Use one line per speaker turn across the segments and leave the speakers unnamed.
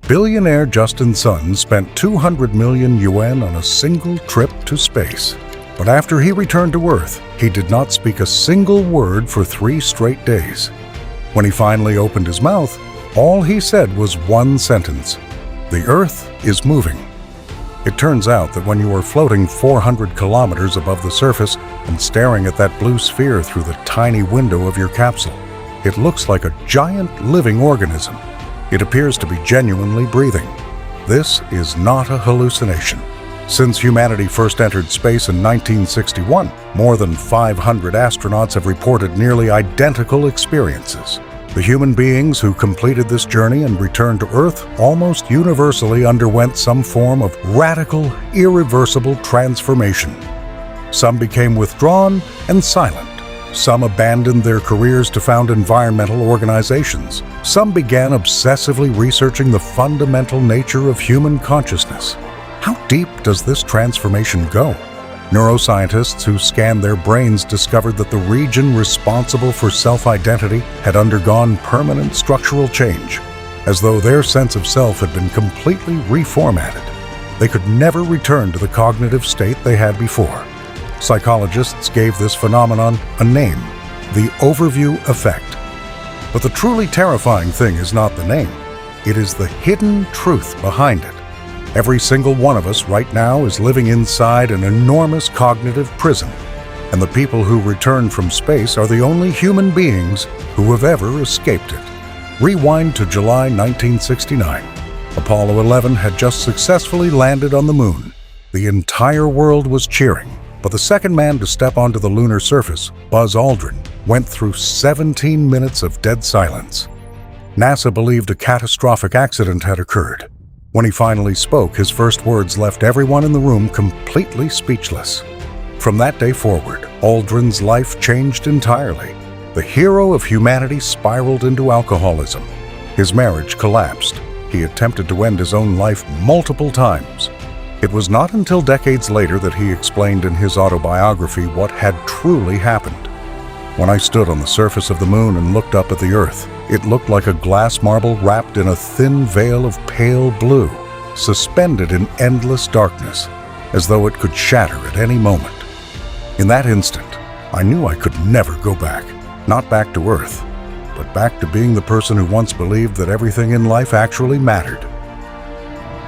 Billionaire Justin Sun spent 200 million yuan on a single trip to space. But after he returned to Earth, he did not speak a single word for 3 straight days. When he finally opened his mouth, all he said was one sentence: "The Earth is moving." It turns out that when you are floating 400 kilometers above the surface and staring at that blue sphere through the tiny window of your capsule, it looks like a giant living organism. It appears to be genuinely breathing. This is not a hallucination. Since humanity first entered space in 1961, more than 500 astronauts have reported nearly identical experiences. The human beings who completed this journey and returned to Earth almost universally underwent some form of radical, irreversible transformation. Some became withdrawn and silent. Some abandoned their careers to found environmental organizations. Some began obsessively researching the fundamental nature of human consciousness. How deep does this transformation go? Neuroscientists who scanned their brains discovered that the region responsible for self-identity had undergone permanent structural change, as though their sense of self had been completely reformatted. They could never return to the cognitive state they had before. Psychologists gave this phenomenon a name: the overview effect. But the truly terrifying thing is not the name. It is the hidden truth behind it. Every single one of us right now is living inside an enormous cognitive prison, and the people who return from space are the only human beings who have ever escaped it. Rewind to July 1969. Apollo 11 had just successfully landed on the moon. The entire world was cheering. But the second man to step onto the lunar surface, Buzz Aldrin, went through 17 minutes of dead silence. NASA believed a catastrophic accident had occurred. When he finally spoke, his first words left everyone in the room completely speechless. From that day forward, Aldrin's life changed entirely. The hero of humanity spiraled into alcoholism. His marriage collapsed. He attempted to end his own life multiple times. It was not until decades later that he explained in his autobiography what had truly happened. "When I stood on the surface of the moon and looked up at the Earth, it looked like a glass marble wrapped in a thin veil of pale blue, suspended in endless darkness, as though it could shatter at any moment. In that instant, I knew I could never go back, not back to Earth, but back to being the person who once believed that everything in life actually mattered."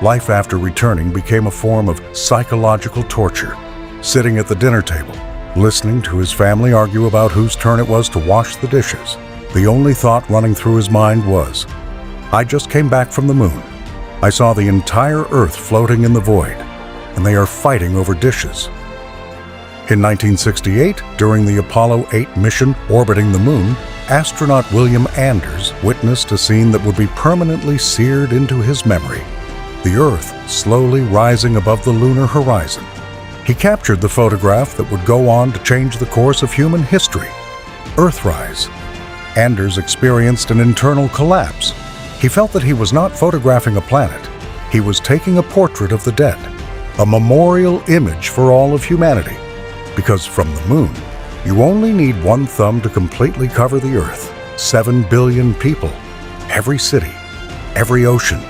Life after returning became a form of psychological torture. Sitting at the dinner table, listening to his family argue about whose turn it was to wash the dishes, the only thought running through his mind was, "I just came back from the moon. I saw the entire Earth floating in the void, and they are fighting over dishes." In 1968, during the Apollo 8 mission orbiting the moon, astronaut William Anders witnessed a scene that would be permanently seared into his memory: the Earth slowly rising above the lunar horizon. He captured the photograph that would go on to change the course of human history: Earthrise. Anders experienced an internal collapse. He felt that he was not photographing a planet. He was taking a portrait of the dead, a memorial image for all of humanity. Because from the moon, you only need one thumb to completely cover the Earth. 7 billion people, every city, every ocean,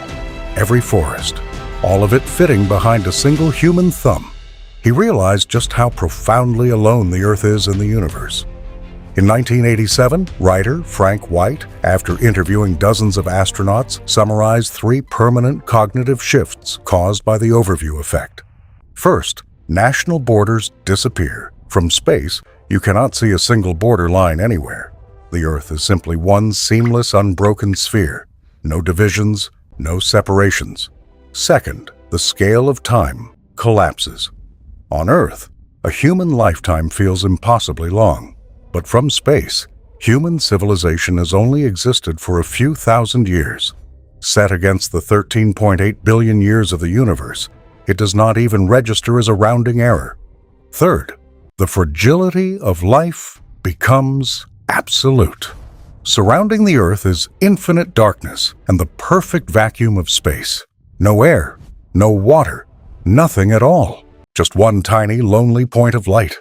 every forest, all of it fitting behind a single human thumb. He realized just how profoundly alone the Earth is in the universe. In 1987, writer Frank White, after interviewing dozens of astronauts, summarized 3 permanent cognitive shifts caused by the overview effect. First, national borders disappear. From space, you cannot see a single border line anywhere. The Earth is simply one seamless, unbroken sphere. No divisions, no separations. Second, the scale of time collapses. On Earth, a human lifetime feels impossibly long. But from space, human civilization has only existed for a few thousand years. Set against the 13.8 billion years of the universe, it does not even register as a rounding error. Third, the fragility of life becomes absolute. Surrounding the Earth is infinite darkness and the perfect vacuum of space. No air, no water, nothing at all. Just one tiny, lonely point of light.